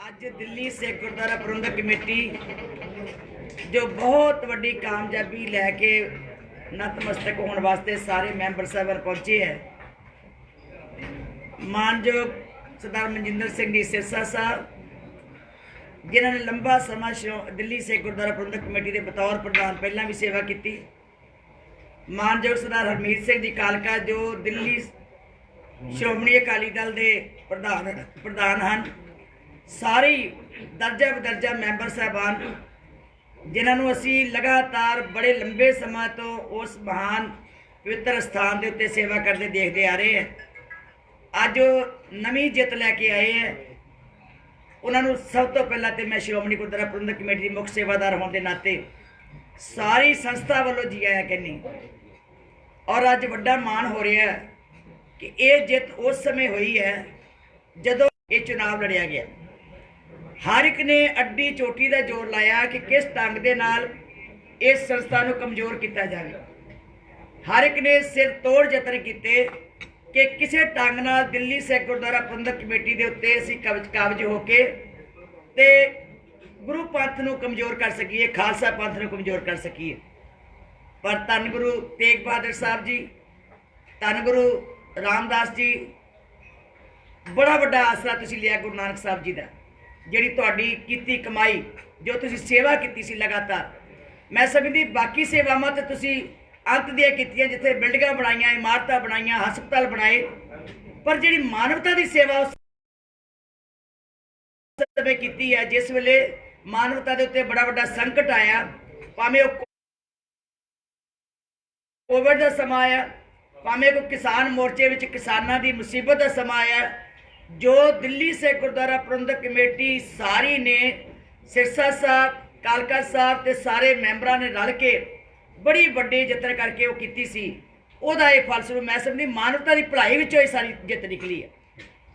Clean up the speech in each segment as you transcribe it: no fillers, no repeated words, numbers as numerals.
ਅੱਜ ਦਿੱਲੀ ਸਿੱਖ ਗੁਰਦੁਆਰਾ ਪ੍ਰਬੰਧਕ ਕਮੇਟੀ जो बहुत वड्डी कामयाबी लैके नतमस्तक होने वास्ते सारे मैंबर साहब पहुंचे है। मानयोग सरदार मनजिंदर सिंह जी सिरसा साहब जिन्होंने लंबा समा दिल्ली सिख गुरुद्वारा प्रबंधक कमेटी के बतौर प्रधान पहला भी सेवा की। मानयोग सरदार हरमीत सिंह जी कालका जो दिल्ली श्रोमणी अकाली दल के प्रधान हैं। सारे दर्जा बदर्जा मैंबर साहबान जिन्होंने असी लगातार बड़े लंबे समय तो उस महान पवित्र स्थान के उत्ते सेवा करते देखते आ रहे हैं। अज नवी जित लैके आए हैं। उन्होंने सब तो पहला तो मैं श्रोमणी गुरुद्वारा प्रबंधक कमेटी की मुख्य सेवादार होने के नाते सारी संस्था वालों जी आया कहनी और अज बड़ा मान हो रहा है कि ये जित उस समय हुई है जदों ये चुनाव लड़िया गया। हर एक ने अड्डी चोटी का जोर लाया कि किस ढंग के नाल इस संस्था को कमज़ोर किया जाए। हर एक ने सिर तोड़ यतन किए कि किसी ढंग नाल दिल्ली सिख गुरुद्वारा प्रबंधक कमेटी के उत्ते असीं काबज होके ते गुरु पंथ को कमज़ोर कर सकीए, खालसा पंथ को कमज़ोर कर सकीए। पर धन गुरु तेग बहादुर साहब जी, धन गुरु रामदास जी, बड़ा वड्डा आसरा तुसीं लिया गुरु नानक साहब जी का। जिहड़ी तुहाडी कीती कमाई जो तुसीं सेवा कीती सी लगातार, मैं समझदी बाकी सेवावां तो तुसीं अंत दियां कीतियां, जिथे बिल्डिंगां बनाईयां, इमारतां बनाईयां, हस्पताल बनाए, पर जिहड़ी मानवता की सेवा उस समय कीती है जिस वेले मानवता के उत्ते बड़ा वड्डा संकट आया, भावें कोविड का समा आया, भावें कोई किसान मोर्चे विच किसानां दी मुसीबत का समा आया, जो दिल्ली सिख गुरुद्वारा प्रबंधक कमेटी सारी ने सिरसा साहब, कालका साहब ते सारे मैंबरां ने रल के बड़ी वड्डी यतन करके वो कीती सी। ओहदा ये फलस्वरूप मैं समझदी मानवता की भलाई विचों सारी जित निकली है।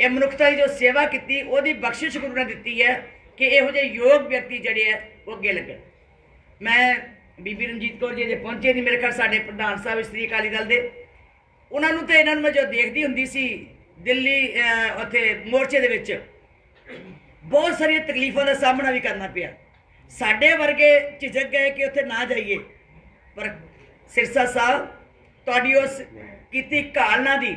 ये मनुखता की जो सेवा की ओहदी बख्शिश गुरु ने दिती है कि इहो जिहे योग व्यक्ति जिहड़े है वो अगे लगन। मैं बीबी रणजीत कौर जी पहुंचे नहीं, मेरे ख्याल साडे प्रधान साहब इस्त्री अकाली दल दे, उन्होंने तो इन्होंने मैं जो देखती हुंदी सी दिल्ली उत्थे मोर्चे दे विच बहुत सारी तकलीफों का सामना भी करना पिया। साडे वर्गे झिझक गए कि उत्थे ना जाइए, पर सिरसा साहब तुहाडी उस कीती घालना दी,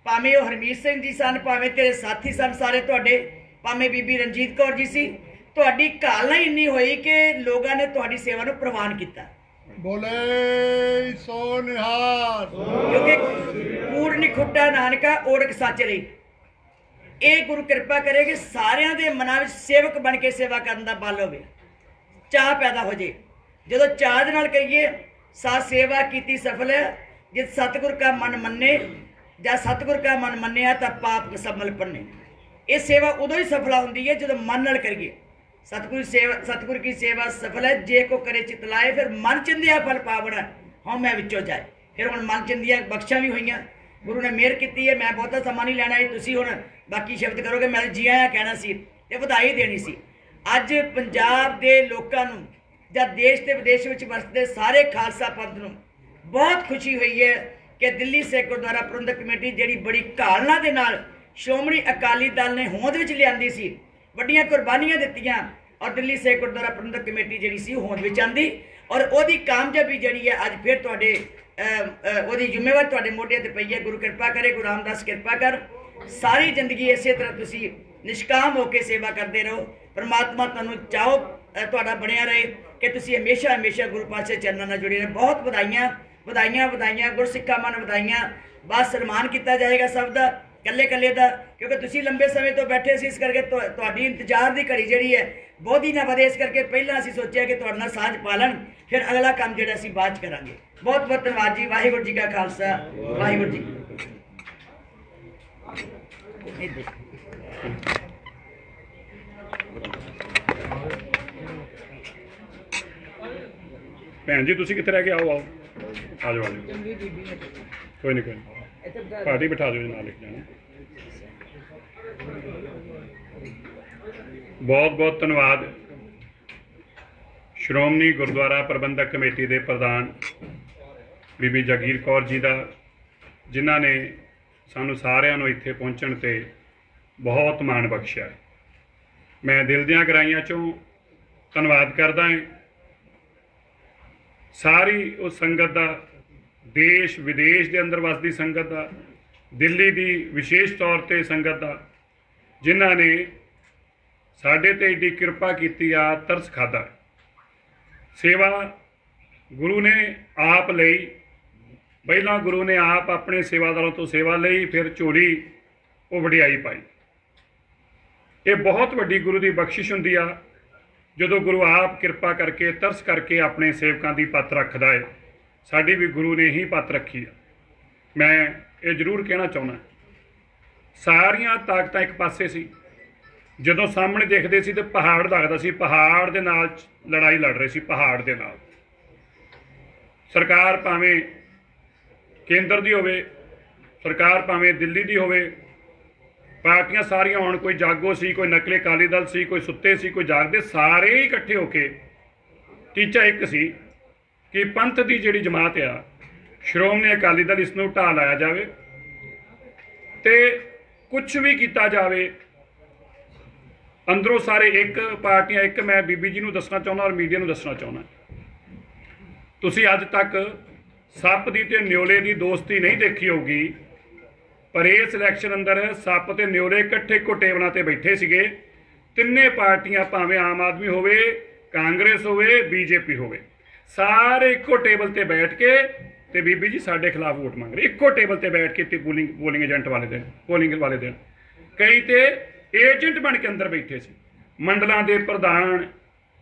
भावें वो हरमीत सिंह जी सन, भावें तेरे साथी सन सारे तुहाडे, भावें बीबी रणजीत कौर जी सी, तुहाडी घालना ही इन्नी हुई कि लोगों ने तुहाडी सेवा नूं प्रवान किया। बोले सो निहाल, क्योंकि कूड़ नहीं खुट्टा नानका ओढ़ सच रही। ये गुरु कृपा करे कि सारिਆਂ ਦੇ ਮਨਾਂ ਵਿੱਚ सेवक बन के सेवा करने का बल होवे, चाह पैदा हो जाए। जो चाह दे नाल करिए सा सेवा की सफल है। जे सतगुर का मन मन्ने या सतगुर का मन मन्निया तो पाप समल पन्ने। ये सेवा उदों ही सफल होंदी है जो मन नाल करिए। सतगुर की सेवा सफल है जे को करे चितलाए, फिर मन चिंदिया फल पावना हाँ मैं विचों जाए। फिर हम मन चिंदिया बख्शा भी हुई, गुरु ने मेहर की है। मैं बहुता समा नहीं लैना, तुसीं हुण बाकी शब्द करोगे, मैं जी आया कहना सी ते बधाई देनी सी। अज पंजाब के लोगों नूं जां देश ते विदेश विच वसदे सारे खालसा पंथ नूं बहुत खुशी हुई है कि दिल्ली सिख गुरुद्वारा प्रबंधक कमेटी जिहड़ी बड़ी घालना दे नाल श्रोमणी अकाली दल ने होंद विच लिआंदी सी, वड्डियां कुर्बानियां दित्तियां और दिल्ली सिख गुरुद्वारा प्रबंधक कमेटी जिहड़ी सी होंद विच आंदी और ओहदी कामयाबी जिहड़ी है अज फिर तुहाडे ओहदी जिम्मेवारी तुहाडे मोढे ते पई है। गुरु कृपा करे, गुरु रामदास कृपा कर, सारी जिंदगी इस तरह तुसीं निष्काम होकर सेवा करते रहो। परमात्मा तुहानूं चाहो तुहाडा बनिया रहे कि तुसीं हमेशा हमेशा गुरु पातशाह चरणों नाल जुड़े रहो। बहुत बधाइयां बधाइयां बधाइयां, गुरसिक्खा मन बधाइयां। बस सन्मान किया जाएगा सब का, कल्ले कल्ले का, क्योंकि तुसीं लंबे समय तो बैठे सी, इस करके तुहाडी इंतजार की घड़ी जिहड़ी है बहुत ही ना वधे। इस करके पहला असीं सोचा कि तुहाडे नाल साझ पा लैण, फिर अगला काम जिहड़ा असीं बाद च करांगे। बहुत बहुत धन्नवाद जी। वाहिगुरू जी का खालसा, वाहिगुरू जी। भैन जी तुसीं कित्थे रह गए? आओ आओ आ जाओ आ जाओ, कोई नहीं पार्टी बिठा दो ना, लिख जाना। बहुत बहुत धन्यवाद श्रोमणी गुरुद्वारा प्रबंधक कमेटी के प्रधान बीबी जगीर कौर जी का, जिन्हों ने सानू सारिਆਂ ਨੂੰ ਇੱਥੇ ਪਹੁੰਚਣ ਤੇ बहुत मान बख्शिया है। मैं दिल दियां गहराइयां चों धन्नवाद करदा हां सारी उस संगत का, देश विदेश के अंदर वसदी संगत का, दिल्ली की विशेष तौर पर संगत का, जिन्हां ने साडे ते एडी किरपा कीती आ, तरस खादा। सेवा गुरु ने आप लई, पहला गुरु ने आप अपने सेवादारों तो सेवा लई, फिर झोली वो वडियाई पाई। ये बहुत वड्डी गुरु की बख्शिश हुंदी आ जदों गुरु आप किरपा करके तरस करके अपने सेवकों की पत रखदा है। साडी भी गुरु ने ही पत रखी है। मैं ये जरूर कहना चाहुंदा, सारियां ताकतां एक पासे सी, जदों सामने देखते सी तो पहाड़ लगदा सी, पहाड़ दे नाल लड़ाई लड़ रहे सी, पहाड़ दे नाल। सरकार भावें केंद्र दी होवे, सरकार भावें दिल्ली दी होवे, पार्टियां सारियां होण, कोई जागो सी, कोई नकली अकाली दल सी, कोई सुत्ते सी, कोई जागदे, सारे ही इकट्ठे होके टीचा एक सी कि पंथ की जिहड़ी जमात आ, श्रोमणी अकाली दल, इसनूं ढा लाया जाए ते कुछ भी किया जाए। अंदरों सारे एक पार्टियां एक, मैं बीबी जी नूं दसना चाहुंदा और मीडिया नूं दसना चाहुंदा, तुसीं अज तक सप दी ते न्योले दी दोस्ती नहीं देखी होगी, पर इस इलैक्शन अंदर सप ते न्योले इकट्ठे इक्को टेबलों ते बैठे सीगे। तिन्ने पार्टियां, भावें आम आदमी होवे, कांग्रेस होवे, बीजेपी होवे, सारे इक्को टेबल ते बैठ के ते बीबी जी साडे खिलाफ वोट मंग रहे, इक्को टेबल ते बैठ के ते पोलिंग एजेंट वाले दिन, पोलिंग वाले दिन कई ते एजेंट बन के अंदर बैठे सी। मंडलों के प्रधान,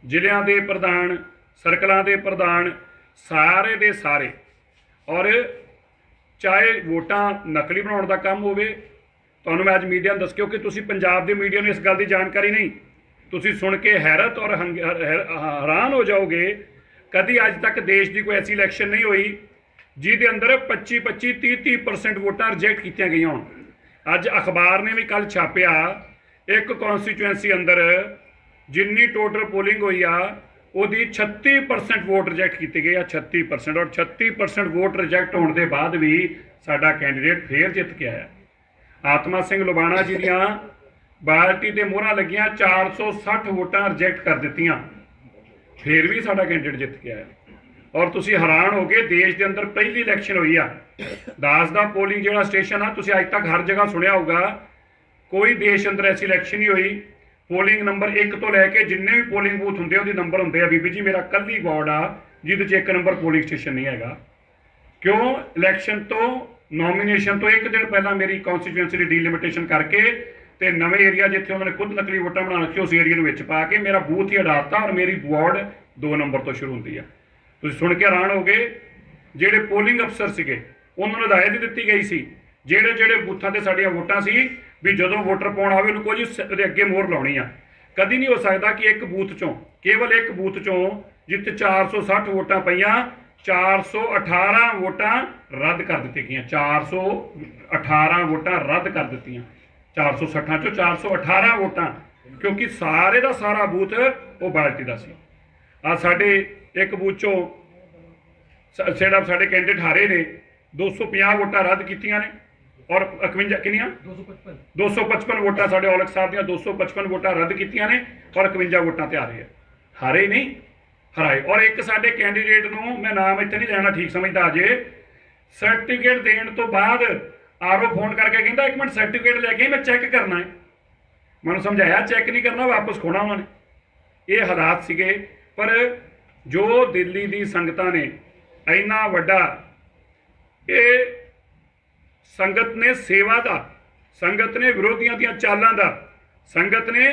जिलियां के प्रधान, सर्कलों के प्रधान, सारे दे सारे। और चाहे वोटां नकली बनाउण दा काम होवे, तुहानूं मैं अज मीडिया नूं दस, क्योंकि तुसीं पंजाब दे मीडिया नूं इस गल की जानकारी नहीं, तुसीं सुन के हैरत और हैरान हो जाओगे। कभी अज तक देश की कोई ऐसी इलैक्शन नहीं हुई जिहदे अंदर 25-25, 30-30% वोटां रिजैक्ट कीतियां गईयां होण। अज अखबार ने भी कल छापिया, एक कॉन्स्टिट्यूएंसी अंदर जिन्नी टोटल पोलिंग हुई आ, ਉਹਦੀ 36% वोट रिजैक्ट किए गए, 36%। और 36% वोट रिजैक्ट होने के बाद भी साडा कैंडीडेट फिर जित के आया। आत्मा सिंह लुबाणा जी दियां बाल्टी ते मोहरां लगियां, 460 वोटां रिजैक्ट कर दित्तियां, फिर भी साडा कैंडीडेट जित के आया। और तुसीं हैरान हो गए, देश के अंदर पहली इलैक्शन हुई आ, दास दा पोलिंग जिहड़ा स्टेशन आ, तुसीं अज तक हर जगह सुनिया होगा, कोई देश अंदर ऐसी इलैक्शन नहीं हुई। पोलिंग नंबर 1 तो लैके जिन्ने भी पोलिंग बूथ होंगे वो नंबर होंगे आ। बीबी जी मेरा कल ही वार्ड आ जिहदे 1 नंबर पोलिंग स्टेशन नहीं है। क्यों? इलैक्शन तो नॉमीनेशन तो एक दिन पहला मेरी कॉन्स्टिट्यूएंसी की डीलिमिटेशन करके ते नवे एरिया जिथे उन्होंने खुद नकली वोटां बना रखी, उस एरिया में पा के मेरा बूथ ही हटाता और मेरी वार्ड 2 नंबर तो शुरू होती है। तुम सुन के हैरान हो गए, ਜਿਹੜੇ पोलिंग अफसर ਸੀਗੇ ਉਹਨਾਂ ਨੂੰ ਹਦਾਇਤ ਦਿੱਤੀ ਗਈ ਸੀ, ਜਿਹੜੇ ਜਿਹੜੇ ਬੂਥਾਂ ਤੇ ਸਾਡੀਆਂ ਵੋਟਾਂ ਸੀ भी ਜਦੋਂ वोटर पाउण आवे ਉਹਨੂੰ ਕੋਈ ਉਹਦੇ ਅੱਗੇ ਮੋਹਰ ਲਾਉਣੀ ਆ। कभी नहीं हो सकता कि एक बूथ चों, केवल एक बूथ चों जित 460 वोटां पईयां, 418 वोटां रद्द कर दी गई, 418 वोटां रद्द कर दी, 460 चो 418 वोटां, क्योंकि सारे का सारा बूथ वो बाल्टी का सी। आ साडे एक बूथ चों ਜਿਹੜਾ ਸਾਡੇ कैंडिडेट हारे ने 250 वोटां रद्द कीतियां ने, और 51 किनियां 255 वोटां साडे औलख साहब दियां 255 वोटां रद्द कीतियां ने, और 51 वोटां ते हारे, हारे नहीं हराए। और एक साडे कैंडीडेट नूं, मैं नाम इत्थे नहीं लेना, ठीक समझदा अजे, सर्टिफिकेट देण तो बाद आरओ फोन करके कहंदा 1 मिनट सर्टिफिकेट लैके मैं चैक करना है। मैनूं समझाया चैक नहीं करना, वापस खोना उन्होंने। ये हालात सीगे। पर जो दिल्ली दी संगतां ने इन्ना वड्डा, ये संगत ने सेवा का, संगत ने विरोधियों दी चालों का, संगत ने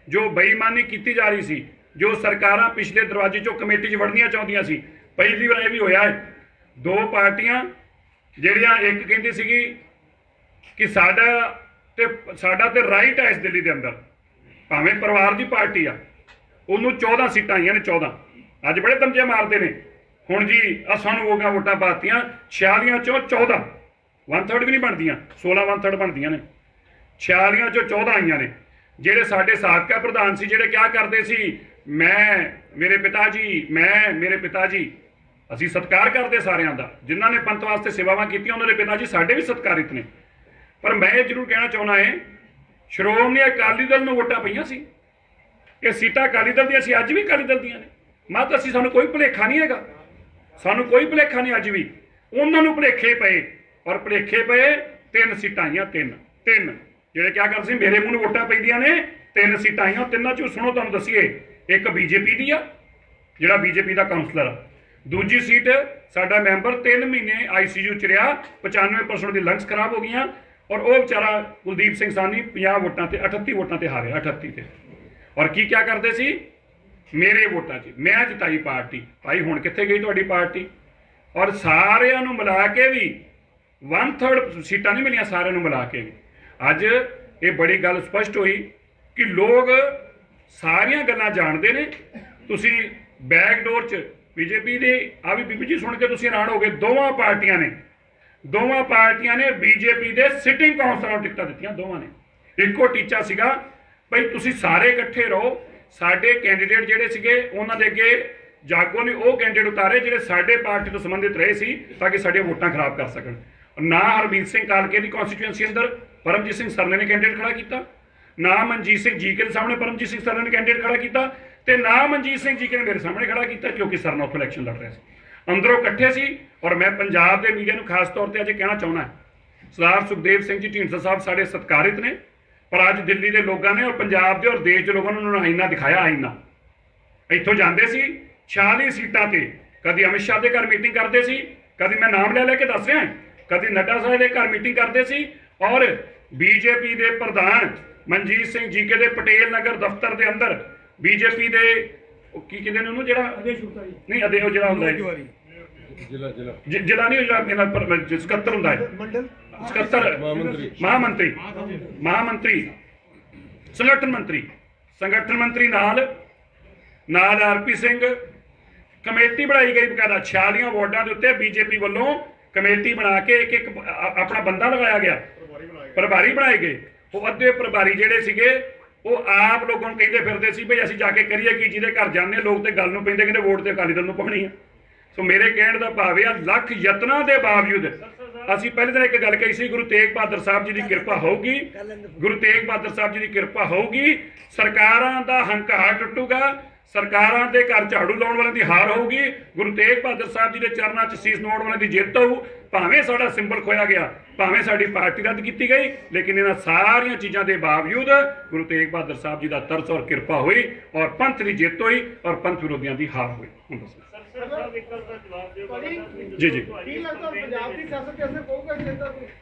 जो बेईमानी की जा रही सी, जो सरकारां पिछले दरवाजे चों कमेटी च वड़नियां चाहुंदियां सी। पहली बार यह भी होया है, 2 पार्टियां जिहड़ियां एक कहती सी कि साडा ते राइट है इस दिल्ली के अंदर, भावें परिवार की पार्टी आ, उन्होंने 14 सीटां आईयां ने, 14 अज बड़े दमजे मारते हैं। हुण जी सानूं हो गया वोटां पातियां, 46 चों 14, 1/3 भी नहीं बनदियां, 16 1/3 बनदियां ने, 46 चों 14 आईयां ने। ਜਿਹੜੇ ਸਾਡੇ ਸਾਬਕਾ ਪ੍ਰਧਾਨ ਸੀ, ਜਿਹੜੇ ਕਿਹਾ ਕਰਦੇ ਸੀ ਮੇਰੇ ਪਿਤਾ ਜੀ, ਅਸੀਂ ਸਤਿਕਾਰ ਕਰਦੇ ਸਾਰਿਆਂ ਦਾ, ਜਿਨ੍ਹਾਂ ਨੇ ਪੰਥ ਵਾਸਤੇ ਸੇਵਾਵਾਂ ਕੀਤੀਆਂ, ਉਹਨਾਂ ਦੇ ਪਿਤਾ ਜੀ ਸਾਡੇ ਵੀ ਸਤਿਕਾਰਿਤ ਨੇ। ਪਰ ਮੈਂ ਇਹ ਜ਼ਰੂਰ ਕਹਿਣਾ ਚਾਹੁੰਦਾ ਹੈ, ਸ਼੍ਰੋਮਣੀ ਅਕਾਲੀ ਦਲ ਨੂੰ ਵੋਟਾਂ ਪਈਆਂ ਸੀ, ਇਹ ਸੀਟਾਂ ਅਕਾਲੀ ਦਲ ਦੀਆਂ ਸੀ, ਅੱਜ ਵੀ ਅਕਾਲੀ ਦਲ ਦੀਆਂ ਨੇ। ਮਤ ਅਸੀਂ ਸਾਨੂੰ ਕੋਈ ਭੁਲੇਖਾ ਨਹੀਂ ਹੈਗਾ, ਸਾਨੂੰ ਕੋਈ ਭੁਲੇਖਾ ਨਹੀਂ ਅੱਜ ਵੀ। ਉਹਨਾਂ ਨੂੰ ਭੁਲੇਖੇ ਪਏ, ਔਰ ਭੁਲੇਖੇ ਪਏ 3 ਸੀਟਾਂ ਆਈਆਂ, 3 ਜਿਹੜੇ ਕਿਆ ਕਰਦੇ ਸੀ ਮੇਰੇ ਮੂੰਹ ਨੂੰ ਵੋਟਾਂ ਪੈਂਦੀਆਂ ਨੇ, 3 ਸੀਟਾਂ ਆਈਆਂ। ਤਿੰਨਾਂ ਚੋਂ ਸੁਣੋ ਤੁਹਾਨੂੰ ਦੱਸੀਏ, ਇੱਕ ਬੀਜੇਪੀ ਦੀ ਆ, ਜਿਹੜਾ ਬੀਜੇਪੀ ਦਾ ਕਾਉਂਸਲਰ ਆ। ਦੂਜੀ ਸੀਟ ਸਾਡਾ ਮੈਂਬਰ 3 ਮਹੀਨੇ ਆਈਸੀਯੂ ਚ ਰਿਹਾ, 95% ਦੀ ਲੰਗਸ ਖਰਾਬ ਹੋ ਗਈਆਂ, ਔਰ ਉਹ ਵਿਚਾਰਾ ਕੁਲਦੀਪ ਸਿੰਘ ਸਾਨੀ 50 ਵੋਟਾਂ ਤੇ 38 ਵੋਟਾਂ ਤੇ ਹਾਰਿਆ, 38 ਤੇ। ਔਰ ਕੀ ਕਿਆ ਕਰਦੇ ਸੀ ਮੇਰੇ ਵੋਟਾਂ 'ਚ ਮੈਂ ਜਿਤਾਈ ਪਾਰਟੀ। ਭਾਈ ਹੁਣ ਕਿੱਥੇ ਗਈ ਤੁਹਾਡੀ ਪਾਰਟੀ? ਔਰ ਸਾਰਿਆਂ ਨੂੰ ਮਿਲਾ ਕੇ ਵੀ 1/3 ਸੀਟਾਂ ਨਹੀਂ ਮਿਲੀਆਂ, ਸਾਰਿਆਂ ਨੂੰ ਮਿਲਾ ਕੇ ਵੀ। ਅੱਜ ਇਹ ਬੜੀ ਗੱਲ ਸਪਸ਼ਟ ਹੋਈ ਕਿ ਲੋਕ ਸਾਰੀਆਂ ਗੱਲਾਂ ਜਾਣਦੇ ਨੇ। ਤੁਸੀਂ ਬੈਕਡੋਰ 'ਚ ਬੀਜੇਪੀ ਦੇ ਆ ਵੀ ਬੀਬੀ ਜੀ ਸੁਣ ਕੇ ਤੁਸੀਂ ਹੈਰਾਨ ਹੋ ਗਏ, ਦੋਵਾਂ ਪਾਰਟੀਆਂ ਨੇ ਬੀਜੇਪੀ ਦੇ ਸਿਟਿੰਗ ਕਾਉਂਸਲਰਾਂ ਨੂੰ ਟਿਕਟਾਂ ਦਿੱਤੀਆਂ, ਦੋਵਾਂ ਨੇ। ਇੱਕੋ ਟੀਚਾ ਸੀਗਾ ਭਈ ਤੁਸੀਂ ਸਾਰੇ ਇਕੱਠੇ ਰਹੋ, ਸਾਡੇ ਕੈਂਡੀਡੇਟ ਜਿਹੜੇ ਸੀਗੇ ਉਹਨਾਂ ਦੇ ਅੱਗੇ ਜਾਗੋ ਨੇ ਉਹ ਕੈਂਡੀਡੇਟ ਉਤਾਰੇ ਜਿਹੜੇ ਸਾਡੇ ਪਾਰਟੀ ਤੋਂ ਸੰਬੰਧਿਤ ਰਹੇ ਸੀ, ਤਾਂ ਕਿ ਸਾਡੀਆਂ ਵੋਟਾਂ ਖਰਾਬ ਕਰ ਸਕਣ। ਨਾ ਹਰਮੀਤ ਸਿੰਘ ਕਾਲਕੇ ਦੀ ਕੌਂਸਟੀਟਿਊਐਂਸੀ ਅੰਦਰ ਪਰਮਜੀਤ ਸਿੰਘ ਸਰਨੇ ਨੇ ਕੈਂਡੀਡੇਟ ਖੜਾ ਕੀਤਾ, ਨਾ ਮਨਜੀਤ ਸਿੰਘ ਜੀਕੇ ਦੇ ਸਾਹਮਣੇ ਪਰਮਜੀਤ ਸਿੰਘ ਸਰਨੇ ਨੇ ਕੈਂਡੀਡੇਟ ਖੜਾ ਕੀਤਾ, ਤੇ ਨਾ ਮਨਜੀਤ ਸਿੰਘ ਜੀਕੇ ਨੇ ਮੇਰੇ ਸਾਹਮਣੇ ਖੜਾ ਕੀਤਾ, ਕਿਉਂਕਿ ਸਰਨਾ ਉੱਥੋਂ ਇਲੈਕਸ਼ਨ ਲੜ ਰਿਹਾ ਸੀ। ਅੰਦਰੋਂ ਇਕੱਠੇ ਸੀ। ਔਰ ਮੈਂ ਪੰਜਾਬ ਦੇ ਮੀਡੀਆ ਨੂੰ ਖਾਸ ਤੌਰ ਤੇ ਅੱਜ ਕਹਿਣਾ ਚਾਹੁੰਦਾ, ਸਰਦਾਰ ਸੁਖਦੇਵ ਸਿੰਘ ਜੀ ਢੀਂਡਸਾ ਸਾਹਿਬ ਸਾਡੇ ਸਤਿਕਾਰਿਤ ਨੇ, ਪਰ ਅੱਜ ਦਿੱਲੀ ਦੇ ਲੋਕਾਂ ਨੇ ਔਰ ਪੰਜਾਬ ਦੇ ਔਰ ਦੇਸ਼ ਦੇ ਲੋਕਾਂ ਨੇ ਉਹਨਾਂ ਨੂੰ ਆਈਨਾ ਦਿਖਾਇਆ। ਆਈਨਾ ਇੱਥੋਂ ਜਾਂਦੇ ਸੀ 46 ਸੀਟਾਂ ਤੇ, ਕਦੀ ਅਮਿਤ ਸ਼ਾਹ ਦੇ ਘਰ ਮੀਟਿੰਗ ਕਰਦੇ ਸੀ, ਕਦੀ ਮੈਂ ਨਾਮ ਲੈ ਕੇ ਦੱਸ ਰਿਹਾ, ਕਦੀ ਨੱਡਾ ਸਾਹਿਬ ਦੇ ਘਰ ਮੀਟਿੰਗ ਕਰਦੇ ਸੀ, ਔਰ ਬੀਜੇਪੀ ਦੇ ਪ੍ਰਧਾਨ ਮਨਜੀਤ ਸਿੰਘ ਜੀਕੇ ਦੇ ਪਟੇਲ ਨਗਰ ਦਫ਼ਤਰ ਦੇ ਅੰਦਰ ਬੀਜੇਪੀ ਦੇ ਕੀ ਕਹਿੰਦੇ ਨੇ ਉਹਨੂੰ, ਜਿਹੜਾ ਨਹੀਂ ਅਦੇ ਉਹ ਜਿਹੜਾ ਹੁੰਦਾ ਹੈ ਜ਼ਿਲ੍ਹਾ ਨਹੀਂ, ਜਿਹੜਾ ਸਕੱਤਰ ਹੁੰਦਾ ਹੈ, ਸਕੱਤਰ ਮਹਾਮੰਤਰੀ ਸੰਗਠਨ ਮੰਤਰੀ ਨਾਲ ਆਰਪੀ ਸਿੰਘ ਕਮੇਟੀ ਬਣਾਈ ਗਈ ਬਕਾਇਦਾ 46 ਵਾਰਡਾਂ ਦੇ ਉੱਤੇ ਬੀਜੇਪੀ ਵੱਲੋਂ ਕਮੇਟੀ ਬਣਾ ਕੇ ਇੱਕ ਆਪਣਾ ਬੰਦਾ ਲਗਾਇਆ ਗਿਆ, ਪ੍ਰਭਾਰੀ ਬਣਾਏ ਗਏ। ਉਹ ਅੱਧੇ ਪ੍ਰਭਾਰੀ ਜਿਹੜੇ ਸੀਗੇ ਉਹ ਆਪ ਲੋਕਾਂ ਨੂੰ ਕਹਿੰਦੇ ਫਿਰਦੇ ਸੀ ਬਈ ਅਸੀਂ ਜਾ ਕੇ ਕਰੀਏ ਕੀ, ਜਿਹਦੇ ਘਰ ਜਾਂਦੇ ਲੋਕ ਤੇ ਗੱਲ ਨੂੰ ਪੈਂਦੇ, ਕਹਿੰਦੇ ਵੋਟ ਤੇ ਅਕਾਲੀ ਦਲ ਨੂੰ ਪਾਉਣੀ ਆ। ਸੋ ਮੇਰੇ ਕਹਿਣ ਦਾ ਭਾਵ ਇਹ, ਲੱਖ ਯਤਨਾਂ ਦੇ ਬਾਵਜੂਦ ਅਸੀਂ ਪਹਿਲੇ ਦਿਨ ਇੱਕ ਗੱਲ ਕਹੀ ਸੀ, ਗੁਰੂ ਤੇਗ ਬਹਾਦਰ ਸਾਹਿਬ ਜੀ ਦੀ ਕਿਰਪਾ ਹੋਊਗੀ, ਗੁਰੂ ਤੇਗ ਬਹਾਦਰ ਸਾਹਿਬ ਜੀ ਦੀ ਕਿਰਪਾ ਹੋਊਗੀ, ਸਰਕਾਰਾਂ ਦਾ ਹੰਕਾਰ ਟੁੱਟੂਗਾ, ਸਰਕਾਰਾਂ ਦੇ ਘਰ ਝਾੜੂ ਲਾਉਣ ਵਾਲਿਆਂ ਦੀ ਹਾਰ ਹੋਊਗੀ, ਗੁਰੂ ਤੇਗ ਬਹਾਦਰ ਸਾਹਿਬ ਜੀ ਦੇ ਚਰਨਾਂ 'ਚ ਸੀਸ ਨਵਾਉਣ ਵਾਲਿਆਂ ਦੀ ਜਿੱਤ ਹੋਊ। ਭਾਵੇਂ ਸਾਡਾ ਸਿੰਬਲ ਖੋਇਆ ਗਿਆ, ਭਾਵੇਂ ਸਾਡੀ ਪਾਰਟੀ ਰੱਦ ਕੀਤੀ ਗਈ, ਲੇਕਿਨ ਇਹਨਾਂ ਸਾਰੀਆਂ ਚੀਜ਼ਾਂ ਦੇ ਬਾਵਜੂਦ ਗੁਰੂ ਤੇਗ ਬਹਾਦਰ ਸਾਹਿਬ ਜੀ ਦਾ ਤਰਸ ਔਰ ਕਿਰਪਾ ਹੋਈ, ਔਰ ਪੰਥ ਦੀ ਜਿੱਤ ਹੋਈ, ਔਰ ਪੰਥ ਵਿਰੋਧੀਆਂ ਦੀ ਹਾਰ ਹੋਈ। ਹੁਣ ਦੱਸੋ ਜੀ ਜੀ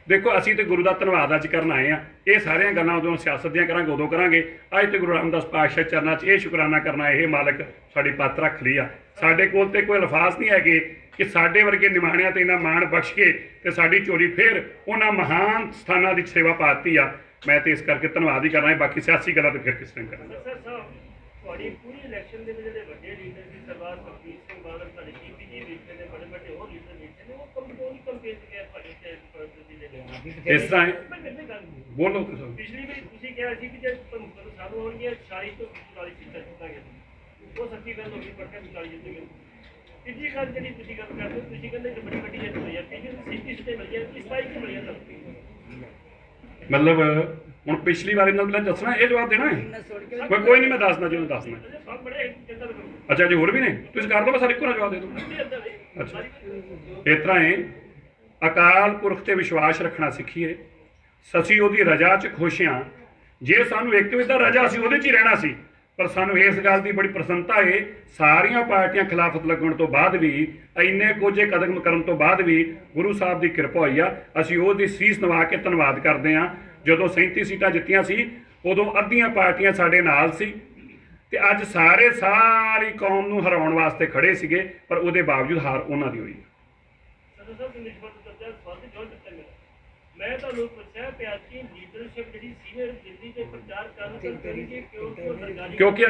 ਦੇਖੋ, ਅਸੀਂ ਤੇ ਗੁਰੂ ਦਾ ਧੰਨਵਾਦ ਅੱਜ ਕਰਨ ਆਏ ਆ। ਇਹ ਸਾਰੀਆਂ ਗੱਲਾਂ ਉਦੋਂ ਸਿਆਸਤ ਦੀਆਂ ਕਰਾਂਗੇ, ਉਦੋਂ ਕਰਾਂਗੇ। ਅੱਜ ਤੇ ਗੁਰੂ ਰਾਮਦਾਸ ਪਾਤਸ਼ਾਹ ਚਰਨਾਂ 'ਚ ਇਹ ਸ਼ੁਕਰਾਨਾ ਕਰਨਾ, ਇਹ ਮਾਲਕ ਸਾਡੀ ਪੱਤ ਰੱਖ ਲਈ ਆ। ਸਾਡੇ ਕੋਲ ਤੇ ਕੋਈ ਅਲਫਾਜ਼ ਨਹੀਂ ਹੈਗੇ ਕਿ ਸਾਡੇ ਵਰਗੇ ਨਿਮਾਣਿਆਂ ਤੇ ਇਹਨਾਂ ਮਾਣ ਬਖਸ਼ ਕੇ ਤੇ ਸਾਡੀ ਝੋਲੀ ਫੇਰ ਉਹਨਾਂ ਮਹਾਨ ਸਥਾਨਾਂ ਦੀ ਸੇਵਾ ਪਾਤੀ ਆ। ਮੈਂ ਤੇ ਇਸ ਕਰਕੇ ਧੰਨਵਾਦ ਹੀ ਕਰਨਾ ਹੈ। ਬਾਕੀ ਸਿਆਸੀ ਗੱਲਾਂ ਤੇ ਫਿਰ ਕਿਸ ਤਰ੍ਹਾਂ ਕਰਾਂਗੇ। ਤੁਹਾਡੀ ਪੂਰੀ ਇਲੈਕਸ਼ਨ ਦੇ ਵਿੱਚ ਜਿਹੜੇ ਵੱਡੇ ਲੀਡਰ ਸੀ, ਸਰਦਾਰ ਸੁਖਬੀਰ ਸਿੰਘ ਬਾਦਲ, ਸਾਡੇ ਸ਼ੀਪੀ ਜੀ ਲੀਡਰ ਨੇ, ਬੜੇ ਵੱਡੇ ਹੋਰ ਲੀਡਰ ਲੀਡਰ ਨੇ, ਉਹ ਕਮਜ਼ੋਰੀ ਕੰਪੇਨ ਗਿਆ ਤੁਹਾਡੇ ਤੇ ਇਸ ਤਰ੍ਹਾਂ ਬੋਲੋ। ਪਿਛਲੀ ਵਾਰੀ ਤੁਸੀਂ ਕਿਹਾ ਸੀ ਕਿ ਜੇ 75 ਸਾਲ ਹੋਣਗੇ 40 ਤੋਂ 44 ਸੀਟਾਂ ਜਿੱਤਾਂਗੇ, ਉਹ ਸੱਚੀ ਗੱਲ ਹੋ ਗਈ, ਪੱਕਾ 40 ਜਿੱਤੇਗੇ। ਤੀਜੀ ਗੱਲ ਜਿਹੜੀ ਤੁਸੀਂ ਗੱਲ ਕਰਦੇ ਹੋ, ਤੁਸੀਂ ਕਹਿੰਦੇ ਕਿ ਬੜੀ ਵੱਡੀ ਜਿੱਤ ਹੋਈ ਹੈ, ਤੀਜੀ ਸੀਟਾਂ ਮਿਲੀਆਂ, 27 ਕਿ ਮਿਲੀਆਂ ਤੁਹਾਨੂੰ? ਮਤਲਬ ਹੁਣ ਪਿਛਲੀ ਵਾਰ ਇਹਨਾਂ ਨੂੰ ਦੱਸਣਾ, ਇਹ ਜਵਾਬ ਦੇਣਾ ਹੈ? ਕੋਈ ਨਹੀਂ, ਮੈਂ ਦੱਸਣਾ ਜਿਹਨੂੰ ਦੱਸਣਾ। ਅੱਛਾ ਜੀ, ਹੋਰ ਵੀ ਨੇ, ਤੁਸੀਂ ਕਰ ਦਿਓ, ਮੈਂ ਸਾਰੇ ਇੱਕੋ ਨਾਲ ਜਵਾਬ ਦੇ ਦੂੰ। ਅੱਛਾ, ਇਸ ਤਰ੍ਹਾਂ ਹੈ, ਅਕਾਲ ਪੁਰਖ ਤੇ ਵਿਸ਼ਵਾਸ ਰੱਖਣਾ ਸਿੱਖੀਏ। ਅਸੀਂ ਉਹਦੀ ਰਜ਼ਾ 'ਚ ਖੁਸ਼ ਹਾਂ। ਜੇ ਸਾਨੂੰ ਇੱਕ ਵੀ ਤਾਂ ਰਜ਼ਾ ਸੀ ਉਹਦੇ 'ਚ ਹੀ ਰਹਿਣਾ ਸੀ, ਪਰ ਸਾਨੂੰ ਇਸ ਗੱਲ ਦੀ ਬੜੀ ਪ੍ਰਸੰਨਤਾ ਹੈ, ਸਾਰੀਆਂ ਪਾਰਟੀਆਂ ਖਿਲਾਫਤ ਲੱਗਣ ਤੋਂ ਬਾਅਦ ਵੀ, ਇੰਨੇ ਕੋਝੇ ਕਦਮ ਕਰਨ ਤੋਂ ਬਾਅਦ ਵੀ ਗੁਰੂ ਸਾਹਿਬ ਦੀ ਕਿਰਪਾ ਹੋਈ ਆ। ਅਸੀਂ ਉਹਦੀ ਸੀਸ ਨਵਾ ਕੇ ਧੰਨਵਾਦ ਕਰਦੇ ਹਾਂ। ਜਦੋਂ 37 ਸੀਟਾਂ ਜਿੱਤੀਆਂ ਸੀ, ਉਦੋਂ ਅੱਧੀਆਂ ਪਾਰਟੀਆਂ ਸਾਡੇ ਨਾਲ ਸੀ, ਤੇ ਅੱਜ ਸਾਰੀ ਕੌਮ ਨੂੰ ਹਰਾਉਣ ਵਾਸਤੇ ਖੜੇ ਸੀਗੇ, ਪਰ ਉਹਦੇ ਬਾਵਜੂਦ ਹਾਰ ਉਹਨਾਂ ਦੀ ਹੋਈ। ਮੈਂ ਤੁਹਾਨੂੰ ਪੁੱਛਿਆ ਪਿਆ ਕਿ ਲੀਡਰਸ਼ਿਪ ਜਿਹੜੀ ਸੀਨੀਅਰ ਦਿੱਲੀ ਦੇ ਪ੍ਰਚਾਰ ਕਰਨਗੇ, ਕਿਉਂਕਿ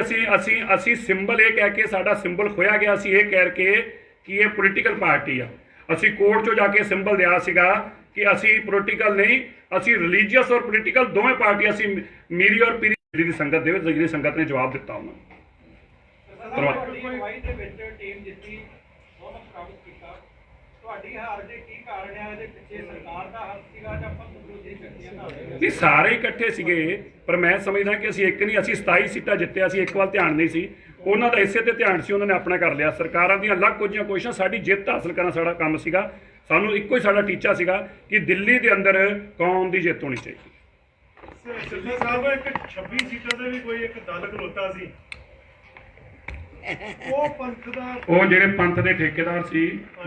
ਅਸੀਂ ਸਿੰਬਲ ਇਹ ਕਹਿ ਕੇ, ਸਾਡਾ ਸਿੰਬਲ ਖੋਇਆ ਗਿਆ ਸੀ ਇਹ ਕਹਿ ਕੇ ਕਿ ਇਹ ਪੋਲੀਟੀਕਲ ਪਾਰਟੀ ਆ। ਅਸੀਂ ਕੋਰਟ 'ਚੋਂ ਜਾ ਕੇ ਸਿੰਬਲ ਦਿਆ ਸੀਗਾ ਕਿ ਅਸੀਂ ਪੋਲੀਟੀਕਲ ਨਹੀਂ, ਅਸੀਂ ਰਿਲੀਜੀਅਸ ਔਰ ਪੋਲੀਟੀਕਲ ਦੋਵੇਂ ਪਾਰਟੀਆਂ। ਅਸੀਂ ਮੀਰੀ ਔਰ ਪੀਰੀ ਦੀ ਸੰਗਤ ਦੇ ਵਿੱਚ, ਜਿਹੜੀ ਸੰਗਤ ਨੇ ਜਵਾਬ ਦਿੱਤਾ ਉਹਨਾਂ ਨੂੰ। ਤੁਹਾਡੀ ਹਾਰ ਦੇ ਕੀ ਕਾਰਨ ਹੈ? ਇਹਦੇ ਪਿੱਛੇ ਸਰਕਾਰ ਦਾ ਹੱਥ ਸੀਗਾ ਜਾਂ ਪੰਥ ਵਿਰੋਧੀ ਸ਼ਕਤੀਆਂ ਦਾ? ਨਹੀਂ, ਸਾਰੇ ਇਕੱਠੇ ਸੀਗੇ, ਪਰ ਮੈਂ ਸਮਝਦਾ ਕਿ ਅਸੀਂ ਇੱਕ ਨਹੀਂ, ਅਸੀਂ 27 ਸੀਟਾਂ ਜਿੱਤੇ, ਅਸੀਂ ਇੱਕ ਵੱਲ ਧਿਆਨ ਨਹੀਂ ਸੀ, ਉਹਨਾਂ ਦਾ ਇਸੇ ਤੇ ਧਿਆਨ ਸੀ, ਉਹਨਾਂ ਨੇ ਆਪਣਾ ਕਰ ਲਿਆ। ਸਰਕਾਰਾਂ ਦੀਆਂ ਲੱਖ ਕੁਝੀਆਂ ਕੋਸ਼ਿਸ਼ਾਂ, ਸਾਡੀ ਜਿੱਤ ਹਾਸਲ ਕਰਨਾ ਸਾਡਾ ਕੰਮ ਸੀਗਾ। ਸਾਨੂੰ ਇੱਕੋ ਹੀ ਸਾਡਾ ਟੀਚਾ ਸੀਗਾ ਕਿ ਦਿੱਲੀ ਦੇ ਅੰਦਰ ਕੌਮ ਦੀ ਜਿੱਤ ਹੋਣੀ ਚਾਹੀਦੀ। ਸਿੱਧਾ ਸਾਹਿਬ ਇੱਕ 26 ਸੀਟਾਂ ਦੇ ਵੀ ਕੋਈ ਇੱਕ ਦਲ ਖਲੋਤਾ ਸੀ, ਉਹ ਪੰਥ ਦਾ ਉਹ ਜਿਹੜੇ ਪੰਥ ਦੇ ਠੇਕੇਦਾਰ ਸੀ,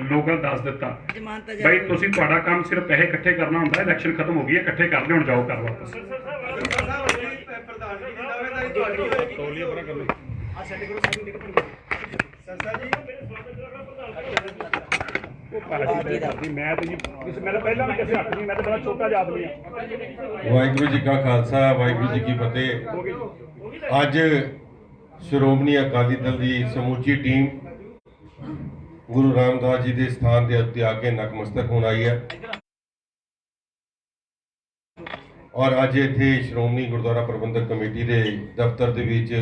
ਲੋਕਾਂ ਨੇ ਦੱਸ ਦਿੱਤਾ ਜ਼ਮਾਨਤ ਬਈ ਤੁਸੀਂ, ਤੁਹਾਡਾ ਕੰਮ ਸਿਰਫ ਪੈਸੇ ਇਕੱਠੇ ਕਰਨਾ ਹੁੰਦਾ, ਇਲੈਕਸ਼ਨ ਖਤਮ ਹੋ ਗਈ ਹੈ, ਇਕੱਠੇ ਕਰ ਲਿਓ, ਹੁਣ ਜਾਓ ਕਰ ਵਾਪਸ। ਪ੍ਰਧਾਨ ਜੀ ਦੀ ਦਾਅਵੇਦਾਰੀ ਤੁਹਾਡੀ ਹੋਏਗੀ। ਆ ਸਾਡੇ ਕੋਲ ਸਾਡੀ ਨਿਕਲ ਸਰਸਾ ਜੀ ਮੈਂ ਤੇ ਜੀ ਮੈਂ ਤਾਂ ਪਹਿਲਾਂ ਵੀ ਕਿਸੇ ਹੱਥ ਨਹੀਂ, ਮੈਂ ਤਾਂ ਬੜਾ ਛੋਟਾ ਜਿਹਾ ਆਦਮੀ ਹਾਂ। ਵਾਹਿਗੁਰੂ ਜੀ ਕਾ ਖਾਲਸਾ, ਵਾਹਿਗੁਰੂ ਜੀ ਕੀ ਫਤਿਹ। ਅੱਜ ਸ਼੍ਰੋਮਣੀ ਅਕਾਲੀ ਦਲ ਦੀ ਸਮੁੱਚੀ ਟੀਮ ਗੁਰੂ ਰਾਮਦਾਸ ਜੀ ਦੇ ਸਥਾਨ ਦੇ ਉੱਤੇ ਆ ਕੇ ਨਤਮਸਤਕ ਹੋਣ ਆਈ ਹੈ ਔਰ ਅੱਜ ਇੱਥੇ ਸ਼੍ਰੋਮਣੀ ਗੁਰਦੁਆਰਾ ਪ੍ਰਬੰਧਕ ਕਮੇਟੀ ਦੇ ਦਫ਼ਤਰ ਦੇ ਵਿੱਚ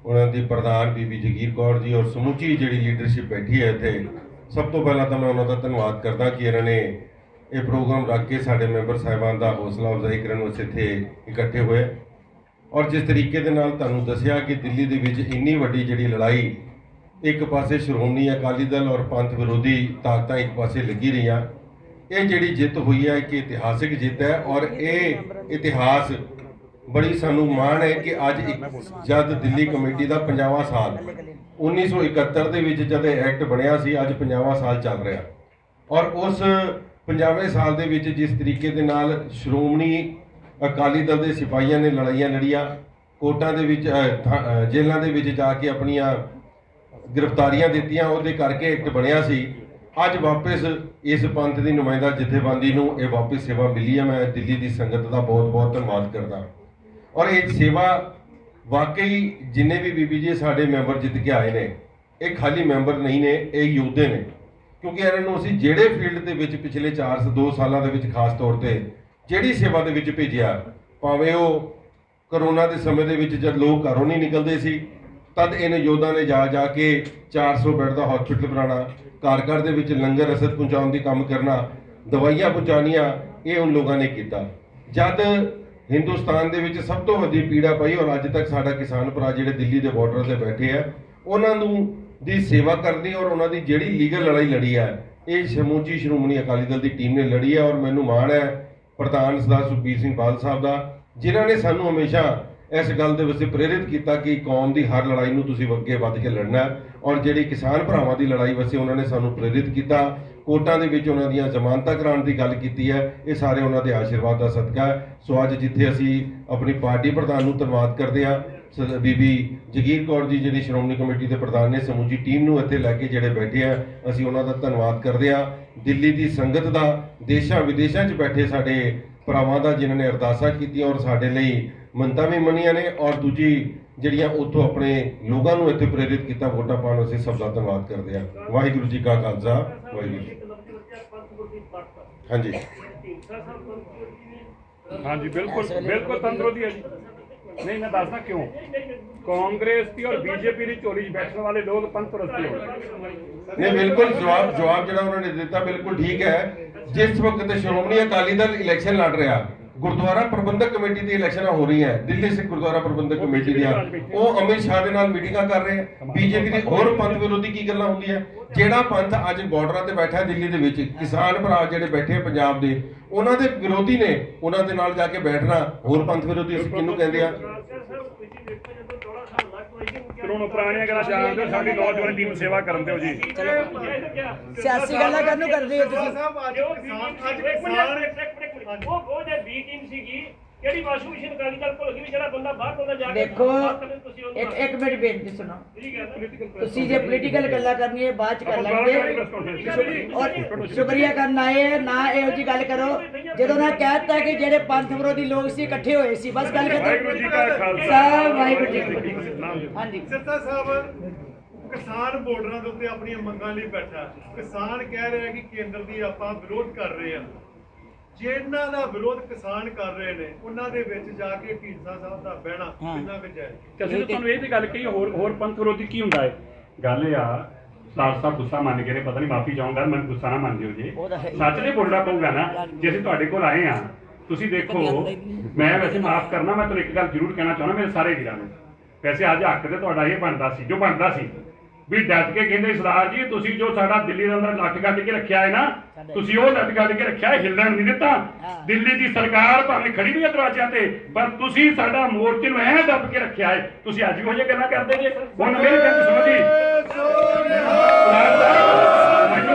ਉਹਨਾਂ ਦੀ ਪ੍ਰਧਾਨ ਬੀਬੀ ਜਗੀਰ ਕੌਰ ਜੀ ਔਰ ਸਮੁੱਚੀ ਜਿਹੜੀ ਲੀਡਰਸ਼ਿਪ ਬੈਠੀ ਹੈ ਇੱਥੇ। ਸਭ ਤੋਂ ਪਹਿਲਾਂ ਤਾਂ ਮੈਂ ਉਹਨਾਂ ਦਾ ਧੰਨਵਾਦ ਕਰਦਾ ਕਿ ਇਹਨਾਂ ਨੇ ਇਹ ਪ੍ਰੋਗਰਾਮ ਰੱਖ ਕੇ ਸਾਡੇ ਮੈਂਬਰ ਸਾਹਿਬਾਨ ਦਾ ਹੌਸਲਾ ਅਫਜ਼ਾਈ ਕਰਨ ਵਾਸਤੇ ਇੱਥੇ ਇਕੱਠੇ ਹੋਏ। ਔਰ ਜਿਸ ਤਰੀਕੇ ਦੇ ਨਾਲ ਤੁਹਾਨੂੰ ਦੱਸਿਆ ਕਿ ਦਿੱਲੀ ਦੇ ਵਿੱਚ ਇੰਨੀ ਵੱਡੀ ਜਿਹੜੀ ਲੜਾਈ, ਇੱਕ ਪਾਸੇ ਸ਼੍ਰੋਮਣੀ ਅਕਾਲੀ ਦਲ ਔਰ ਪੰਥ ਵਿਰੋਧੀ ਤਾਕਤਾਂ ਇੱਕ ਪਾਸੇ ਲੱਗੀ ਰਹੀਆਂ, ਇਹ ਜਿਹੜੀ ਜਿੱਤ ਹੋਈ ਹੈ ਕਿ ਇਤਿਹਾਸਿਕ ਜਿੱਤ ਹੈ। ਔਰ ਇਹ ਇਤਿਹਾਸ ਬੜੀ ਸਾਨੂੰ ਮਾਣ ਹੈ ਕਿ ਅੱਜ ਜਦ ਦਿੱਲੀ ਕਮੇਟੀ ਦਾ 50ਵਾਂ ਸਾਲ 1971 ਦੇ ਵਿੱਚ ਜਦ ਇਹ ਐਕਟ ਬਣਿਆ ਸੀ, ਅੱਜ 50ਵਾਂ ਸਾਲ ਚੱਲ ਰਿਹਾ। ਔਰ ਉਸ 50ਵੇਂ ਸਾਲ ਦੇ ਵਿੱਚ ਜਿਸ ਤਰੀਕੇ ਦੇ ਨਾਲ ਸ਼੍ਰੋਮਣੀ ਅਕਾਲੀ ਦਲ ਦੇ ਸਿਪਾਹੀਆਂ ਨੇ ਲੜਾਈਆਂ ਲੜੀਆਂ, ਕੋਰਟਾਂ ਦੇ ਵਿੱਚ ਜੇਲ੍ਹਾਂ ਦੇ ਵਿੱਚ ਜਾ ਕੇ ਆਪਣੀਆਂ ਗ੍ਰਿਫਤਾਰੀਆਂ ਦਿੱਤੀਆਂ, ਉਹਦੇ ਕਰਕੇ ਐਕਟ ਬਣਿਆ ਸੀ। ਅੱਜ ਵਾਪਸ ਇਸ ਪੰਥ ਦੀ ਨੁਮਾਇੰਦਾ ਜਥੇਬੰਦੀ ਨੂੰ ਇਹ ਵਾਪਸ ਸੇਵਾ ਮਿਲੀ ਹੈ। ਮੈਂ ਦਿੱਲੀ ਦੀ ਸੰਗਤ ਦਾ ਬਹੁਤ ਬਹੁਤ ਧੰਨਵਾਦ ਕਰਦਾ। ਔਰ ਇਹ ਸੇਵਾ ਵਾਕਈ ਜਿੰਨੇ ਵੀ ਬੀਬੀ ਜੀ ਸਾਡੇ ਮੈਂਬਰ ਜਿੱਤ ਕੇ ਆਏ ਨੇ, ਇਹ ਖਾਲੀ ਮੈਂਬਰ ਨਹੀਂ ਨੇ, ਇਹ ਯੋਧੇ ਨੇ। ਕਿਉਂਕਿ ਇਹਨਾਂ ਨੂੰ ਅਸੀਂ ਜਿਹੜੇ ਫੀਲਡ ਦੇ ਵਿੱਚ ਪਿਛਲੇ 2 ਸਾਲਾਂ ਦੇ ਵਿੱਚ ਖਾਸ ਤੌਰ ਤੇ ਜਿਹੜੀ ਸੇਵਾ ਦੇ ਵਿੱਚ ਭੇਜਿਆ, ਭਾਵੇਂ ਉਹ ਕਰੋਨਾ ਦੇ ਸਮੇਂ ਦੇ ਵਿੱਚ ਜਦ ਲੋਕ ਘਰੋਂ ਨਹੀਂ ਨਿਕਲਦੇ ਸੀ, ਤਦ ਇਹਨਾਂ ਯੋਧਾਂ ਨੇ ਜਾ ਕੇ 400 ਬੈੱਡ ਦਾ ਹਸਪੀਟਲ ਬਣਾਉਣਾ, ਘਰ ਦੇ ਵਿੱਚ ਲੰਗਰ ਰਸਦ ਪਹੁੰਚਾਉਣ ਦੀ ਕੰਮ ਕਰਨਾ, ਦਵਾਈਆਂ ਪਹੁੰਚਾਉਣੀਆਂ, ਇਹ ਉਨ ਲੋਕਾਂ ਨੇ ਕੀਤਾ। ਜਦ ਹਿੰਦੁਸਤਾਨ ਦੇ ਵਿੱਚ ਸਭ ਤੋਂ ਵੱਡੀ ਪੀੜਾ ਪਈ ਔਰ ਅੱਜ ਤੱਕ ਸਾਡਾ ਕਿਸਾਨ ਭਰਾ ਜਿਹੜੇ ਦਿੱਲੀ ਦੇ ਬਾਰਡਰ ਤੇ ਬੈਠੇ ਆ, ਉਹਨਾਂ ਨੂੰ ਦੀ ਸੇਵਾ ਕਰਨੀ ਔਰ ਉਹਨਾਂ ਦੀ ਜਿਹੜੀ ਲੀਗਲ ਲੜਾਈ ਲੜੀ ਹੈ, ਇਹ ਸਮੁੱਚੀ ਸ਼੍ਰੋਮਣੀ ਅਕਾਲੀ ਦਲ ਦੀ ਟੀਮ ਨੇ ਲੜੀ ਹੈ। ਔਰ ਮੈਨੂੰ ਮਾਣ ਹੈ ਪ੍ਰਧਾਨ ਸਰਦਾਰ ਸੁਖਬੀਰ ਸਿੰਘ ਬਾਦਲ ਸਾਹਿਬ ਦਾ, ਜਿਨ੍ਹਾਂ ਨੇ ਸਾਨੂੰ ਹਮੇਸ਼ਾ ਇਸ ਗੱਲ ਦੇ ਵਾਸਤੇ ਪ੍ਰੇਰਿਤ ਕੀਤਾ ਕਿ ਕੌਮ ਦੀ ਹਰ ਲੜਾਈ ਨੂੰ ਤੁਸੀਂ ਅੱਗੇ ਵੱਧ ਕੇ ਲੜਨਾ ਹੈ। ਔਰ ਜਿਹੜੀ ਕਿਸਾਨ ਭਰਾਵਾਂ ਦੀ ਲੜਾਈ ਵਾਸਤੇ ਉਹਨਾਂ ਨੇ ਸਾਨੂੰ ਪ੍ਰੇਰਿਤ ਕੀਤਾ, ਕੋਰਟਾਂ ਦੇ ਵਿੱਚ ਉਹਨਾਂ ਦੀਆਂ ਜ਼ਮਾਨਤਾਂ ਕਰਾਉਣ ਦੀ ਗੱਲ ਕੀਤੀ ਹੈ, ਇਹ ਸਾਰੇ ਉਹਨਾਂ ਦੇ ਆਸ਼ੀਰਵਾਦ ਦਾ ਸਦਕਾ ਹੈ। ਸੋ ਅੱਜ ਜਿੱਥੇ ਅਸੀਂ ਆਪਣੀ ਪਾਰਟੀ ਪ੍ਰਧਾਨ ਨੂੰ ਧੰਨਵਾਦ ਕਰਦੇ ਹਾਂ, ਬੀਬੀ ਜਗੀਰ ਕੌਰ ਜੀ ਜਿਹੜੀ ਸ਼੍ਰੋਮਣੀ ਕਮੇਟੀ ਦੇ ਪ੍ਰਧਾਨ ਨੇ, ਸਮੁੱਚੀ ਟੀਮ ਨੂੰ ਇੱਥੇ ਲੈ ਕੇ ਜਿਹੜੇ ਬੈਠੇ ਆ, ਅਸੀਂ ਉਹਨਾਂ ਦਾ ਧੰਨਵਾਦ ਕਰਦੇ ਹਾਂ। ਦਿੱਲੀ ਦੀ ਸੰਗਤ ਦਾ, ਦੇਸ਼ਾਂ ਵਿਦੇਸ਼ਾਂ 'ਚ ਬੈਠੇ ਸਾਡੇ ਭਰਾਵਾਂ ਦਾ, ਜਿਨ੍ਹਾਂ ਨੇ ਅਰਦਾਸਾਂ ਕੀਤੀਆਂ ਔਰ ਸਾਡੇ ਲਈ ਮੰਨਤਾਂ ਵੀ ਮੰਨੀਆਂ ਨੇ, ਔਰ ਦੂਜੀ ਜਿਹੜੀਆਂ ਉੱਥੋਂ ਆਪਣੇ ਲੋਕਾਂ ਨੂੰ ਇੱਥੇ ਪ੍ਰੇਰਿਤ ਕੀਤਾ ਵੋਟਾਂ ਪਾਉਣ ਵਾਸਤੇ, ਸਭ ਦਾ ਧੰਨਵਾਦ ਕਰਦੇ ਹਾਂ। ਵਾਹਿਗੁਰੂ ਜੀ ਕਾ ਖਾਲਸਾ, ਵਾਹਿਗੁਰੂ ਜੀ। ਹਾਂਜੀ ਹਾਂਜੀ, ਬਿਲਕੁਲ ਬਿਲਕੁਲ ਤੰਦਰੁਸਤੀ ਹੈ ਜੀ। ਨਹੀਂ, ਮੈਂ ਦੱਸਦਾ ਕਿਉਂ। ਕਾਂਗਰਸ ਦੀ ਔਰ ਬੀਜੇਪੀ ਦੀ ਝੋਲੀ 'ਚ ਬੈਠਣ ਵਾਲੇ ਲੋਕ ਪੰਥਪ੍ਰਸਤੀ ਹੋ ਗਏ। ਨਹੀਂ, ਬਿਲਕੁਲ ਜਵਾਬ ਜਿਹੜਾ ਉਹਨਾਂ ਨੇ ਦਿੱਤਾ ਬਿਲਕੁਲ ਠੀਕ ਹੈ। ਜਿਸ ਵਕਤ ਸ਼੍ਰੋਮਣੀ ਅਕਾਲੀ ਦਲ ਇਲੈਕਸ਼ਨ ਲੜ ਰਿਹਾ, ਗੁਰਦੁਆਰਾ ਪ੍ਰਬੰਧਕ ਕਮੇਟੀ ਦੀ ਇਲੈਕਸ਼ਨਾਂ ਹੋ ਰਹੀਆਂ, ਦਿੱਲੀ ਸਿੱਖ ਗੁਰਦੁਆਰਾ ਪ੍ਰਬੰਧਕ ਕਮੇਟੀ ਦੀਆਂ, ਉਹ ਅਮਿਤ ਸ਼ਾਹ ਦੇ ਨਾਲ ਮੀਟਿੰਗਾਂ ਕਰ ਰਹੇ ਆ। ਬੀਜੇਪੀ ਦੇ ਹੋਰ ਪੰਥ ਵਿਰੋਧੀ ਕੀ ਗੱਲਾਂ ਹੁੰਦੀਆਂ? ਜਿਹੜਾ ਪੰਥ ਅੱਜ ਬਾਰਡਰਾਂ ਤੇ ਬੈਠਾ ਦਿੱਲੀ ਦੇ ਵਿੱਚ, ਕਿਸਾਨ ਭਰਾ ਜਿਹੜੇ ਬੈਠੇ ਪੰਜਾਬ ਦੇ, ਉਹਨਾਂ ਦੇ ਵਿਰੋਧੀ ਨੇ, ਉਹਨਾਂ ਦੇ ਨਾਲ ਜਾ ਕੇ ਬੈਠਣਾ ਹੋਰ ਪੰਥ ਵਿਰੋਧੀ ਅਸੀਂ ਕਿਹਨੂੰ ਕਹਿੰਦੇ ਆ? ਹੁਣ ਪੁਰਾਣੀਆਂ ਗੱਲਾਂ ਜਾਣਦੇ ਹੋ, ਸਾਡੀ ਨੌਜਵਾਨ ਟੀਮ ਸੇਵਾ ਕਰਨ ਦਿਓ ਜੀ। ਸਿਆਸੀ ਗੱਲਾਂ ਕਾਹਨੂੰ ਕਰਦੇ ਹੋ ਤੁਸੀਂ? ਉਹ ਜੇ ਬੀ ਟੀਮ ਸੀਗੀ, ਕਿਹੜੀ ਵਾਸ਼ਿੰਗ ਮਸ਼ੀਨ ਅਕਾਲੀ ਦਲ ਭੁੱਲ ਗਈ ਵੀ ਜਿਹੜਾ ਬੰਦਾ ਬਾਹਰ ਤੋਂ ਜਾ ਕੇ ਦੇਖੋ, ਇੱਕ ਮਿੰਟ ਬੇਨਤੀ ਸੁਣੋ। ਤੁਸੀਂ ਜੇ ਪੋਲੀਟੀਕਲ ਗੱਲਾਂ ਕਰਨੀ ਹੈ ਬਾਅਦ ਚ ਕਰ ਲਾਂਗੇ, ਔਰ ਸ਼ੁਕਰੀਆ ਕਰਨ ਆਏ ਨਾ, ਇਹੋ ਜੀ ਗੱਲ ਕਰੋ ਜਦੋਂ ਨਾ ਕਹਿਤਾ ਕਿ ਜਿਹੜੇ ਪੰਥ ਵਿਰੋਧੀ ਲੋਕ ਸੀ ਇਕੱਠੇ ਹੋਏ ਸੀ, ਬਸ ਗੱਲ ਖਤਮ। ਵਾਹਿਗੁਰੂ ਜੀ ਕਾ ਖਾਲਸਾ, ਵਾਹਿਗੁਰੂ ਜੀ ਕੀ ਫਤਿਹ। ਹਾਂਜੀ ਸਿਰਸਾ ਸਾਹਿਬ, ਕਿਸਾਨ ਬਾਰਡਰਾਂ ਦੇ ਉੱਤੇ ਆਪਣੀਆਂ ਮੰਗਾਂ ਲਈ ਬੈਠਾ। ਕਿਸਾਨ ਕਹਿ ਰਿਹਾ ਕਿ ਕੇਂਦਰ ਦੀ ਆਪਾਂ ਵਿਰੋਧ ਕਰ ਰਹੇ ਹਾਂ। ਜਿਨ੍ਹਾਂ ਦਾ ਵਿਰੋਧ ਕਿਸਾਨ ਕਰ ਰਹੇ ਨੇ, ਉਹਨਾਂ ਦੇ ਵਿੱਚ ਜਾ ਕੇ ਢੀਂਡਸਾ ਸਾਹਿਬ ਦਾ ਬਹਿਣਾ ਕਿੰਨਾ ਕੁ ਜਾਇਜ਼? ਤੇ ਅਸੀਂ ਤੁਹਾਨੂੰ ਇਹ ਤੇ ਗੱਲ ਕਹੀ, ਹੋਰ ਪੰਥ ਵਿਰੋਧੀ ਕੀ ਹੁੰਦਾ ਹੈ? ਗੱਲ ਇਹ ਆ, ਸਟਾਰ ਸਾਹਿਬ ਗੁੱਸਾ ਮੰਨ ਗਏ ਨੇ, ਪਤਾ ਨਹੀਂ ਮਾਫੀ ਚਾਹੂੰਗਾ, ਮੈਨੂੰ ਗੁੱਸਾ ਨਾ ਮੰਨ ਜਿਓ ਜੇ। ਉਹ ਤਾਂ ਹੈ ਹੀ। ਸੱਚ ਨਹੀਂ ਬੋਲਣਾ ਪਊਗਾ ਨਾ, ਜੇ ਅਸੀਂ ਤੁਹਾਡੇ ਕੋਲ ਆਏ ਆ। ਤੁਸੀਂ ਦੇਖੋ, ਮੈਂ ਵੈਸੇ ਮਾਫ ਕਰਨਾ, ਮੈਂ ਤੁਹਾਨੂੰ ਇੱਕ ਗੱਲ ਜ਼ਰੂਰ ਕਹਿਣਾ ਚਾਹੁੰਦਾ ਮੇਰੇ ਸਾਰੇ ਵੀਰਾਂ ਨੂੰ। ਵੈਸੇ ਅੱਜ ਹੱਕ ਤੇ ਤੁਹਾਡਾ ਇਹ ਬਣਦਾ ਸੀ, ਜੋ ਬਣਦਾ ਸੀ ਵੀ ਡਟ ਕੇ ਕਹਿੰਦੇ ਸਰਦਾਰ ਜੀ ਤੁਸੀਂ ਜੋ ਸਾਡਾ ਦਿੱਲੀ ਦੇ ਅੰਦਰ ਲੱਟ ਕੱਢ ਕੇ ਰੱਖਿਆ ਹੈ ਨਾ, ਤੁਸੀਂ ਉਹ ਲੱਟ ਕੱਢ ਕੇ ਰੱਖਿਆ ਹੈ, ਹਿੱਲਣ ਨਹੀਂ ਦਿੱਤਾ। ਦਿੱਲੀ ਦੀ ਸਰਕਾਰ ਭਾਵੇਂ ਖੜੀ ਵੀ ਹੈ ਦਰਵਾਜ਼ਿਆਂ ਤੇ, ਪਰ ਤੁਸੀਂ ਸਾਡਾ ਮੋਰਚੇ ਨੂੰ ਐਂ ਦੱਬ ਕੇ ਰੱਖਿਆ ਹੈ। ਤੁਸੀਂ ਅੱਜ ਵੀ ਉਹ ਜਿਹੇ ਗੱਲਾਂ ਕਰਦੇ ਜੇ। ਹੁਣ ਮੇਰੀ ਗੱਲ ਸੁਣੋ ਜੀ, ਮੈਨੂੰ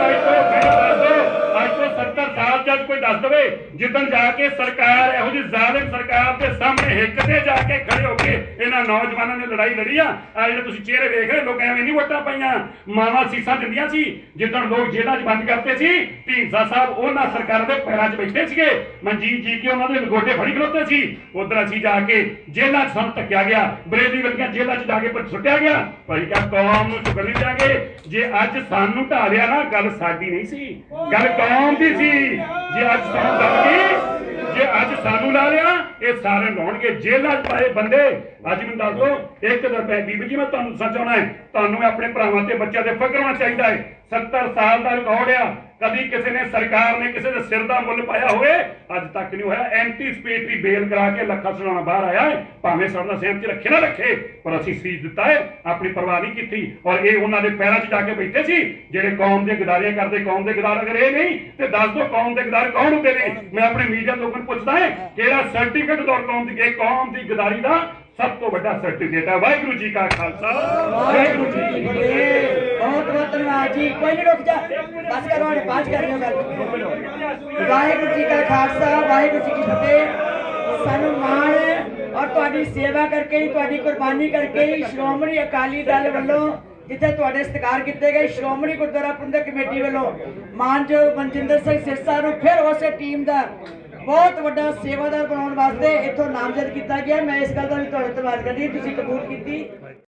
ਅੱਜ ਤੋਂ 70 ਸਾਲ ਜਦ ਕੋਈ ਦੱਸ ਦਵੇ ਜਿੱਦਣ ਜਾ ਕੇ ਸਰਕਾਰ ਇਹੋ ਜਿਹੀ ਜ਼ਾਲਿਮ ਸਰਕਾਰ ਦੇ ਸਾਹਮਣੇ ਹਿੱਕ ਤੇ ਜਾ ਕੇ ਖੜੇ ਹੋ ਕੇ ਇਹਨਾਂ ਨੌਜਵਾਨਾਂ ਨੇ ਲੜਾਈ ਲੜੀ ਆ, ਜਿਹੜੇ ਤੁਸੀਂ ਚਿਹਰੇ ਵੇਖ ਰਹੇ ਲੋਕ ਐਵੇਂ ਨਹੀਂ ਵੋਟਾਂ ਪਾਈਆਂ, ਮਾਵਾਂ ਸੀਸਾਂ ਦਿੰਦੀਆਂ ਸੀ। ਜਿੱਦਣ ਲੋਕ ਜੇਲ੍ਹਾਂ 'ਚ ਬੰਦ ਕਰਦੇ ਸੀ, ਢੀਂਡਸਾ ਸਾਹਿਬ ਉਹਨਾਂ ਸਰਕਾਰ ਦੇ ਪੈਰਾਂ 'ਚ ਬੈਠੇ ਸੀਗੇ, ਮਨਜੀਤ ਜੀ ਕੇ ਉਹਨਾਂ ਦੇ ਗੋਡੇ ਫੜੀ ਖਲੋਤੇ ਸੀ। ਉਧਰ ਅਸੀਂ ਜਾ ਕੇ ਜੇਲ੍ਹਾਂ 'ਚ ਸਾਨੂੰ ਧੱਕਿਆ ਗਿਆ, ਬਰੇਲੀ ਵਰਗੀਆਂ ਜੇਲ੍ਹਾਂ 'ਚ ਜਾ ਕੇ ਸੁੱਟਿਆ ਗਿਆ। ਭਾਈ ਕਿਆ ਕੌਮ ਨੂੰ ਚੁੱਕ ਨਹੀਂ ਦਿਆਂਗੇ। ਜੇ ਅੱਜ ਸਾਨੂੰ ਢਾ ਲਿਆ ਨਾ, ਗੱਲ ਸਾਡੀ ਨਹੀਂ ਸੀ, ਗੱਲ ਕੌਮ ਦੀ ਸੀ। ਜੇ ਅੱਜ ਸਾਨੂੰ ਦੱਬ ਗਈ, ਜੇ ਅੱਜ ਸਾਨੂੰ ਲਾ ਲਿਆ, ਇਹ ਸਾਰੇ ਲਾਉਣਗੇ ਜੇਲ੍ਹਾਂ 'ਚ ਪਾਏ ਬੰਦੇ। ਅੱਜ ਮੈਨੂੰ ਦੱਸ ਦਿਓ ਇੱਕ ਰੁਪਏ ਬੀਬੀ ਜੀ, ਮੈਂ ਤੁਹਾਨੂੰ ਦੱਸਣਾ ਚਾਹੁੰਦਾ ਹੈ, ਤੁਹਾਨੂੰ ਆਪਣੇ ਭਰਾਵਾਂ ਤੇ ਬੱਚਿਆਂ ਤੇ ਫਕਰ ਹੋਣਾ ਚਾਹੀਦਾ ਹੈ। 70 ਸਾਲ ਦਾ ਰਿਕਾਰਡ ਆ, ਕਦੀ ਕਿਸੇ ਨੇ ਸਰਕਾਰ ਨੇ ਕਿਸੇ ਦੇ ਸਿਰ ਦਾ ਮੁੱਲ ਪਾਇਆ ਹੋਵੇ ਅੱਜ ਤੱਕ ਨਹੀਂ ਹੋਇਆ। ਐਂਟੀਸਪੇਟਰੀ ਬੇਲ ਕਰਾ ਕੇ ਲੱਖਾਂ ਸੁਣਾਉਣਾ ਬਾਹਰ ਆਇਆ ਹੈ, ਭਾਵੇਂ ਸਾਡਾ ਸਹਿਮ 'ਚ ਰੱਖੇ ਨਾ ਰੱਖੇ, ਪਰ ਅਸੀਂ ਸੀਸ ਦਿੱਤਾ ਹੈ, ਆਪਣੀ ਪਰਵਾਹ ਨਹੀਂ ਕੀਤੀ। ਔਰ ਇਹ ਉਹਨਾਂ ਦੇ ਪੈਰਾਂ 'ਚ ਜਾ ਕੇ ਬੈਠੇ ਸੀ ਜਿਹੜੇ ਕੌਮ ਦੀਆਂ ਗਦਾਰੀਆਂ ਕਰਦੇ। ਕੌਮ ਦੇ ਗਦਾਰ ਅਗਰ ਇਹ ਨਹੀਂ ਤੇ ਦੱਸ ਦਿਓ ਕੌਮ ਦੇ ਗਦਾਰ ਕੌਣ ਹੁੰਦੇ ਨੇ। ਮੈਂ ਆਪਣੇ ਮੀਡੀਆ ਲੋਕਾਂ ਨੂੰ ਪੁੱਛਦਾ ਹੈ ਕਿਹੜਾ ਸਰਟੀਫਿਕੇਟ ਦੌਰ ਕੌਮ ਦੀ ਇਹ ਕੌਮ ਦੀ ਗਦਾਰੀ ਦਾ ਸਭ ਤੋਂ ਵੱਡਾ ਸਰਟੀਫਿਕੇਟ ਹੈ। ਵਾਹਿਗੁਰੂ ਜੀ ਕਾ ਖਾਲਸਾ, ਵਾਹਿਗੁਰੂ ਜੀ ਕੀ ਫਤਿਹ। ਬਹੁਤ ਬਹੁਤ ਧੰਨਵਾਦ ਜੀ। ਕੋਈ ਨਹੀਂ ਰੁਕ ਜਾ, ਬਸ ਕਰੋ, ਹੁਣ ਬਾਅਦ ਕਰ ਲਿਓ ਗੱਲ। ਵਾਹਿਗੁਰੂ ਜੀ ਕਾ ਖਾਲਸਾ, ਵਾਹਿਗੁਰੂ ਜੀ ਕੀ ਫਤਿਹ। ਸਾਨੂੰ ਮਾਣ ਹੈ ਔਰ ਤੁਹਾਡੀ ਸੇਵਾ ਕਰਕੇ ਹੀ, ਤੁਹਾਡੀ ਕੁਰਬਾਨੀ ਕਰਕੇ ਹੀ ਸ਼੍ਰੋਮਣੀ ਅਕਾਲੀ ਦਲ ਵੱਲੋਂ ਜਿੱਥੇ ਤੁਹਾਡੇ ਸਤਿਕਾਰ ਕੀਤੇ ਗਏ, ਸ਼੍ਰੋਮਣੀ ਗੁਰਦੁਆਰਾ ਪ੍ਰਬੰਧਕ ਕਮੇਟੀ ਵੱਲੋਂ ਮਾਨਯੋਗ ਮਨਜਿੰਦਰ ਸਿੰਘ ਸਿਰਸਾ ਨੂੰ ਫਿਰ ਉਸੇ ਟੀਮ ਦਾ ਬਹੁਤ ਵੱਡਾ ਸੇਵਾਦਾਰ ਬਣਾਉਣ ਵਾਸਤੇ ਇੱਥੋਂ ਨਾਮਜ਼ਦ ਕੀਤਾ ਗਿਆ। ਮੈਂ ਇਸ ਗੱਲ ਦਾ ਵੀ ਤੁਹਾਡਾ ਧੰਨਵਾਦ ਕਰਦੀ, ਤੁਸੀਂ ਕਬੂਲ ਕੀਤੀ।